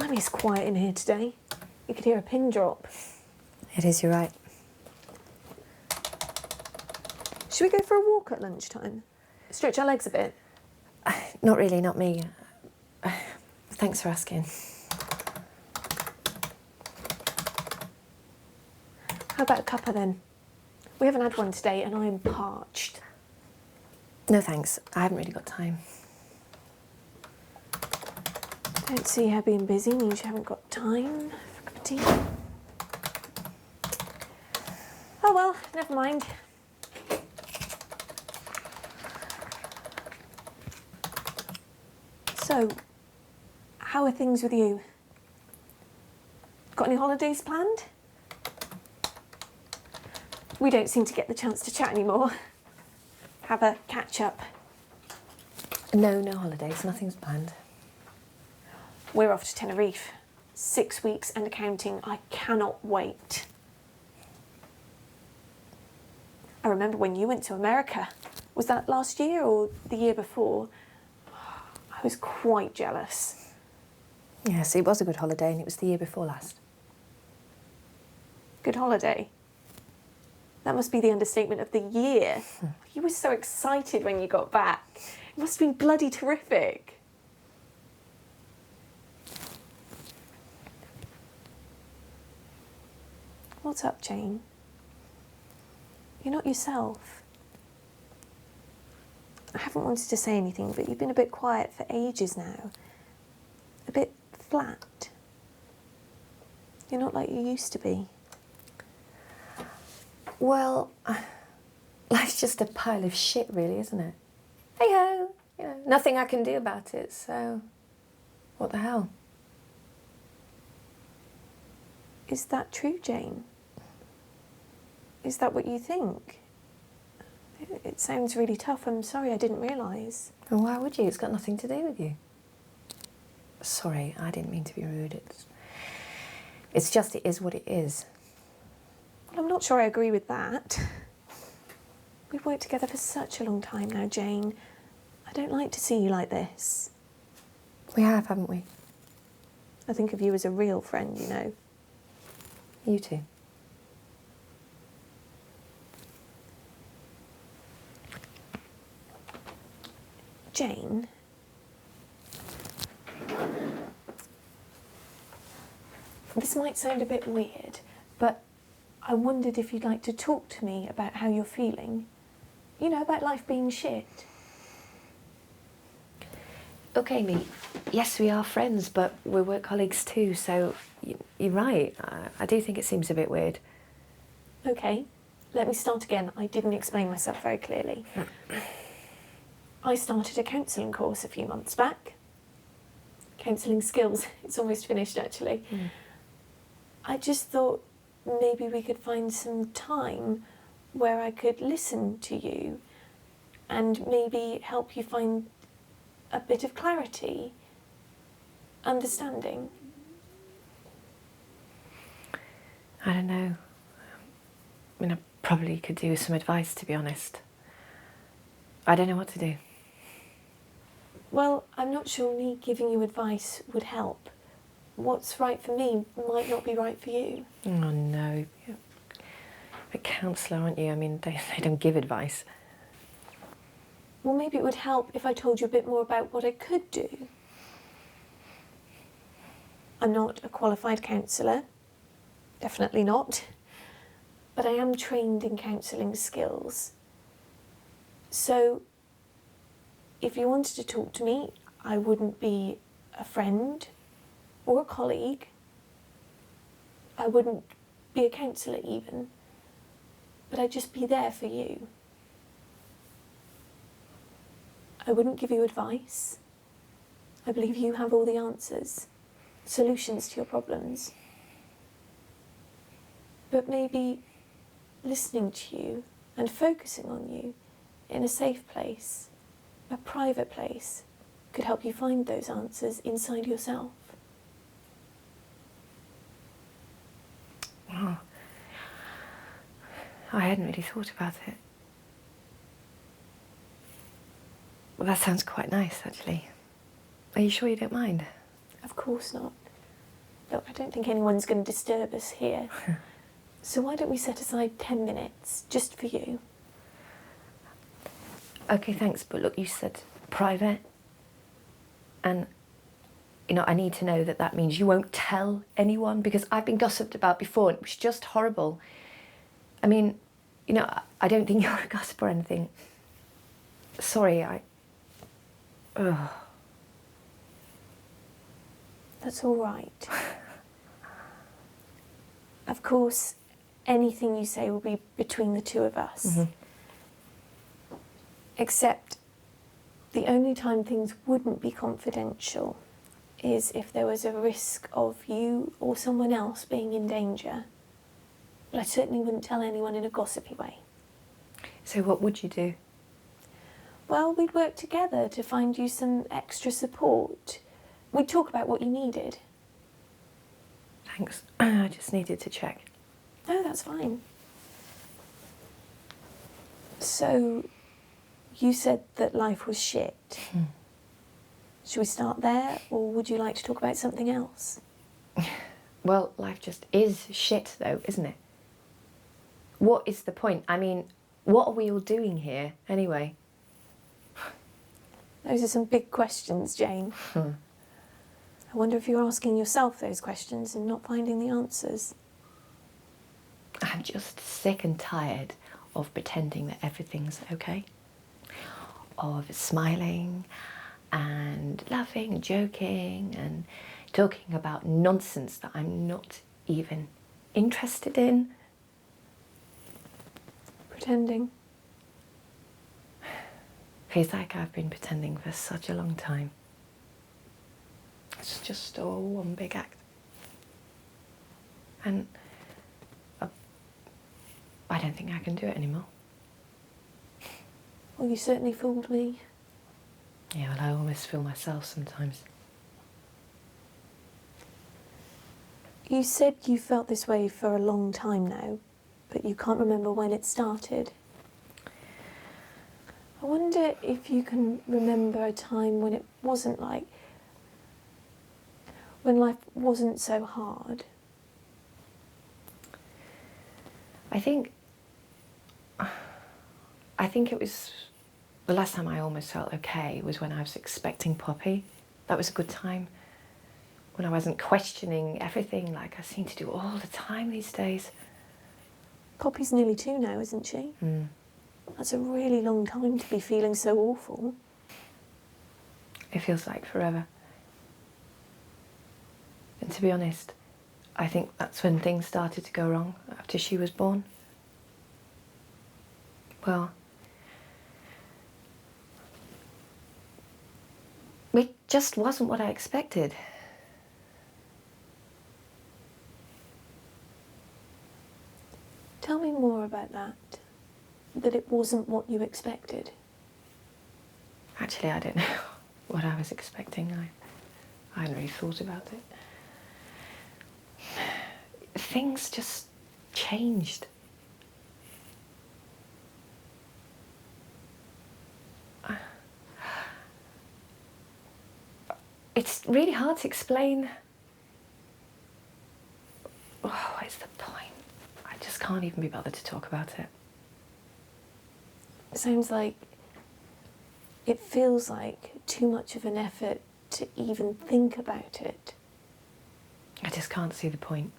Damn, it's quiet in here today. You could hear a pin drop. It is, you're right. Should we go for a walk at lunchtime? Stretch our legs a bit. Not really, not me. Thanks for asking. How about a cuppa then? We haven't had one today and I'm parched. No thanks, I haven't really got time. Don't see how being busy means you haven't got time for a cup of tea. Oh well, never mind. So, how are things with you? Got any holidays planned? We don't seem to get the chance to chat anymore. Have a catch up. No holidays, nothing's planned. We're off to Tenerife. 6 weeks and counting. I cannot wait. I remember when you went to America. Was that last year or the year before? I was quite jealous. Yes, it was a good holiday and it was the year before last. Good holiday? That must be the understatement of the year. You were so excited when you got back. It must have been bloody terrific. What's up, Jane? You're not yourself. I haven't wanted to say anything, but you've been a bit quiet for ages now. A bit flat. You're not like you used to be. Well, life's just a pile of shit, really, isn't it? Hey-ho, you know, nothing I can do about it, so what the hell? Is that true, Jane? Is that what you think? It sounds really tough. I'm sorry, I didn't realise. Well, why would you? It's got nothing to do with you. Sorry, I didn't mean to be rude. It's just, it is what it is. Well, I'm not sure I agree with that. We've worked together for such a long time now, Jane. I don't like to see you like this. We have, haven't we? I think of you as a real friend, you know. You too. Jane, this might sound a bit weird, but I wondered if you'd like to talk to me about how you're feeling. You know, about life being shit. Okay, me. Yes, we are friends, but we're work colleagues too, so you're right. I do think it seems a bit weird. Okay, let me start again. I didn't explain myself very clearly. I started a counselling course a few months back. Counselling skills. It's almost finished, actually. I just thought maybe we could find some time where I could listen to you and maybe help you find a bit of clarity, understanding. I don't know. I mean, I probably could do with some advice, to be honest. I don't know what to do. Well, I'm not sure me giving you advice would help. What's right for me might not be right for you. Oh no. You're a counsellor, aren't you? I mean, they don't give advice. Well, maybe it would help if I told you a bit more about what I could do. I'm not a qualified counsellor. Definitely not. But I am trained in counselling skills. So, if you wanted to talk to me, I wouldn't be a friend or a colleague. I wouldn't be a counsellor even. But I'd just be there for you. I wouldn't give you advice. I believe you have all the answers, solutions to your problems. But maybe listening to you and focusing on you in a safe place, a private place, could help you find those answers inside yourself. Wow. I hadn't really thought about it. Well, that sounds quite nice, actually. Are you sure you don't mind? Of course not. Look, I don't think anyone's going to disturb us here. So why don't we set aside 10 minutes just for you? Okay, thanks, but look, you said private. And, you know, I need to know that that means you won't tell anyone, because I've been gossiped about before and it was just horrible. I mean, you know, I don't think you're a gossip or anything. Sorry, Ugh. That's all right. Of course, anything you say will be between the two of us. Mm-hmm. Except the only time things wouldn't be confidential is if there was a risk of you or someone else being in danger. But I certainly wouldn't tell anyone in a gossipy way. So what would you do? Well, we'd work together to find you some extra support. We'd talk about what you needed. Thanks. I just needed to check. No, that's fine. So, you said that life was shit. Should we start there, or would you like to talk about something else? Well, life just is shit, though, isn't it? What is the point? I mean, what are we all doing here, anyway? Those are some big questions, Jane. I wonder if you're asking yourself those questions and not finding the answers. I'm just sick and tired of pretending that everything's okay. Of smiling and laughing and joking and talking about nonsense that I'm not even interested in. Pretending. Feels like I've been pretending for such a long time. It's just all one big act. And I don't think I can do it anymore. Well, you certainly fooled me. Yeah, well, I almost feel myself sometimes. You said you felt this way for a long time now, but you can't remember when it started. I wonder if you can remember a time when it wasn't like, when life wasn't so hard. I think it was the last time I almost felt okay was when I was expecting Poppy. That was a good time. When I wasn't questioning everything like I seem to do all the time these days. Poppy's nearly 2 now, isn't she? That's a really long time to be feeling so awful. It feels like forever. And to be honest, I think that's when things started to go wrong, after she was born. Well, it just wasn't what I expected. Tell me more about that. That it wasn't what you expected. Actually, I don't know what I was expecting. I hadn't really thought about it. Things just changed. It's really hard to explain. Oh, what is the point? I just can't even be bothered to talk about it. It sounds like, it feels like too much of an effort to even think about it. I just can't see the point.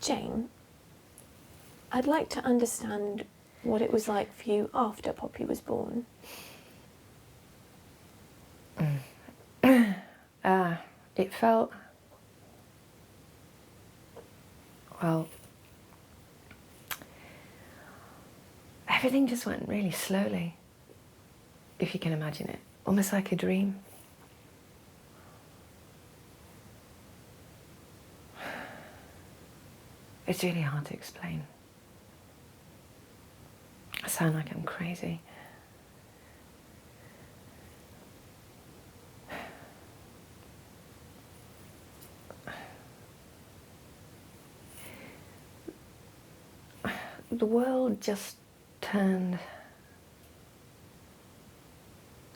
Jane, I'd like to understand what it was like for you after Poppy was born. It felt, well, everything just went really slowly, if you can imagine it, almost like a dream. It's really hard to explain. I sound like I'm crazy. The world just turned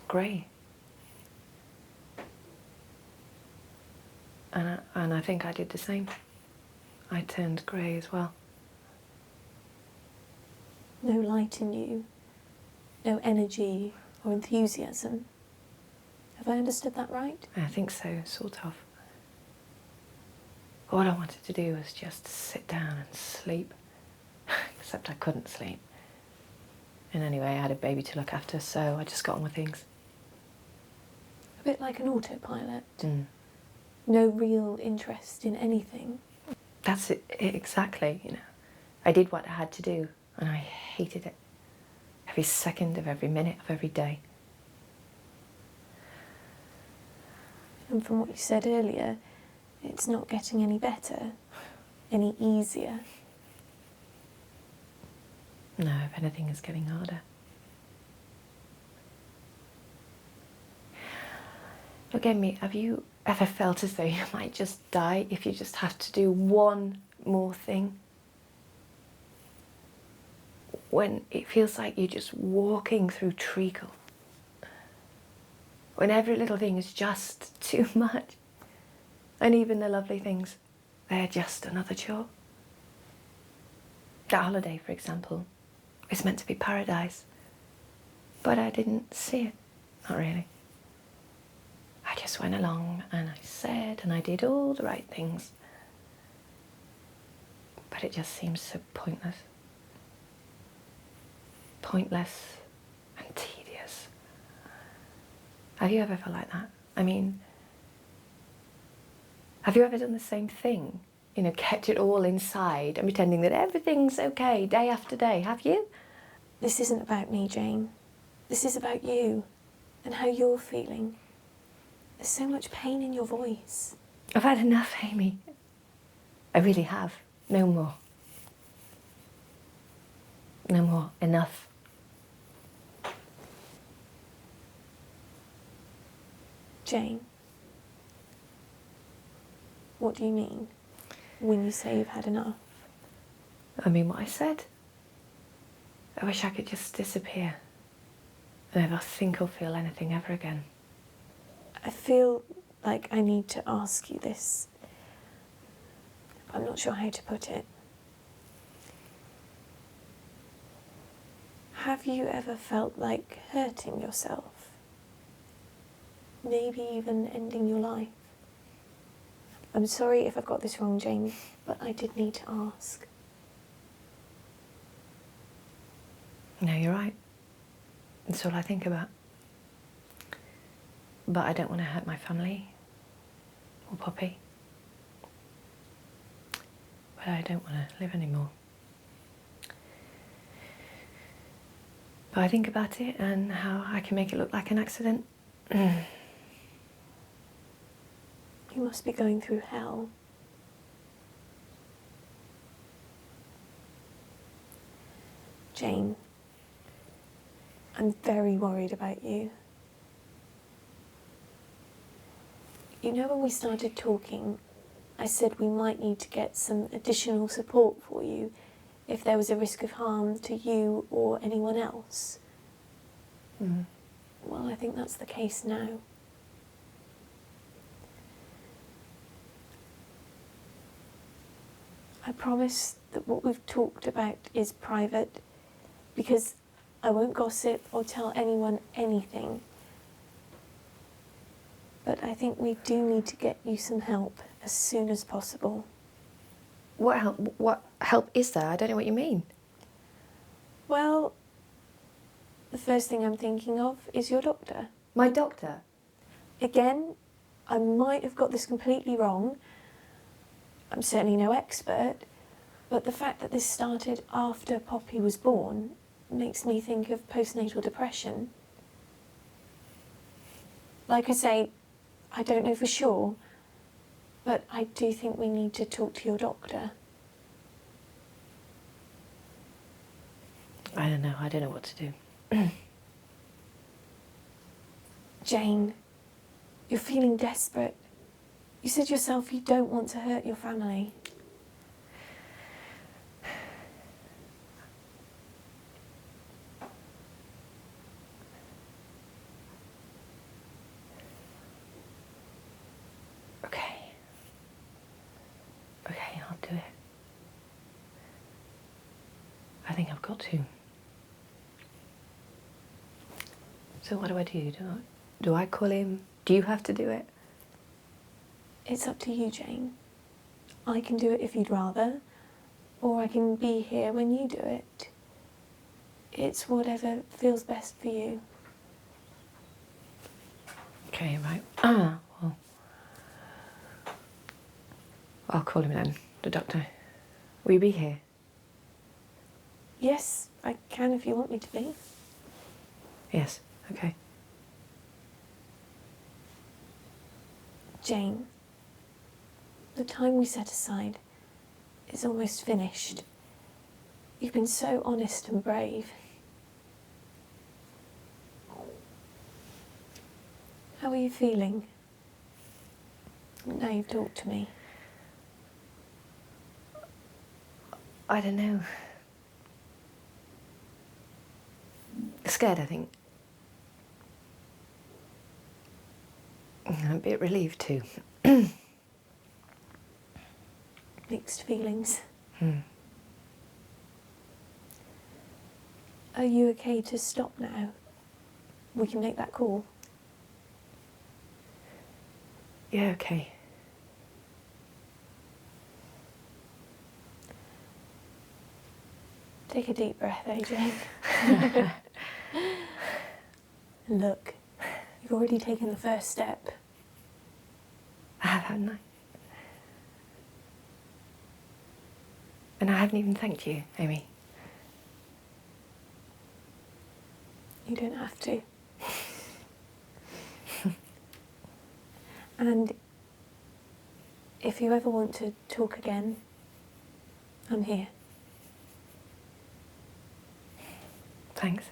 grey. And I think I did the same. I turned grey as well. No light in you, no energy or enthusiasm. Have I understood that right? I think so, sort of. All I wanted to do was just sit down and sleep. Except I couldn't sleep. And anyway, I had a baby to look after, so I just got on with things. A bit like an autopilot. Mm. No real interest in anything. That's it, exactly, you know. I did what I had to do, and I hated it. Every second of every minute of every day. And from what you said earlier, it's not getting any better, any easier. No, if anything, it's getting harder. Look at me, have you ever felt as though you might just die if you just have to do one more thing? When it feels like you're just walking through treacle. When every little thing is just too much. And even the lovely things, they're just another chore. That holiday, for example, is meant to be paradise. But I didn't see it. Not really. I just went along and I said and I did all the right things. But it just seems so pointless. Pointless and tedious. Have you ever felt like that? I mean, have you ever done the same thing? You know, kept it all inside and pretending that everything's okay day after day, have you? This isn't about me, Jane. This is about you and how you're feeling. There's so much pain in your voice. I've had enough, Amy. I really have. No more. No more. Enough. Jane, what do you mean when you say you've had enough? I mean what I said. I wish I could just disappear and never think or feel anything ever again. I feel like I need to ask you this. I'm not sure how to put it. Have you ever felt like hurting yourself? Maybe even ending your life? I'm sorry if I've got this wrong, Jane, but I did need to ask. No, you're right. That's all I think about. But I don't want to hurt my family or Poppy. But I don't want to live anymore. But I think about it and how I can make it look like an accident. You must be going through hell. Jane, I'm very worried about you. You know, when we started talking, I said we might need to get some additional support for you if there was a risk of harm to you or anyone else. Mm. Well, I think that's the case now. I promise that what we've talked about is private, because I won't gossip or tell anyone anything. But I think we do need to get you some help as soon as possible. What help? What help is there? I don't know what you mean. Well, the first thing I'm thinking of is your doctor. My doctor? Again, I might have got this completely wrong. I'm certainly no expert, but the fact that this started after Poppy was born makes me think of postnatal depression. Like I say, I don't know for sure, but I do think we need to talk to your doctor. I don't know. I don't know what to do. Jane, you're feeling desperate. You said yourself you don't want to hurt your family. Okay. Okay, I'll do it. I think I've got to. So what do I do? Do I call him? Do you have to do it? It's up to you, Jane. I can do it if you'd rather, or I can be here when you do it. It's whatever feels best for you. Okay, right. Well, I'll call him then, the doctor. Will you be here? Yes, I can if you want me to be. Yes, okay. Jane, the time we set aside is almost finished. You've been so honest and brave. How are you feeling? Now you've talked to me. I don't know. Scared, I think. I'm a bit relieved too. Mixed feelings. Hmm. Are you okay to stop now? We can make that call. Yeah, okay. Take a deep breath, Jane. And look, you've already taken the first step. I have, haven't I? And I haven't even thanked you, Amy. You don't have to. And if you ever want to talk again, I'm here. Thanks.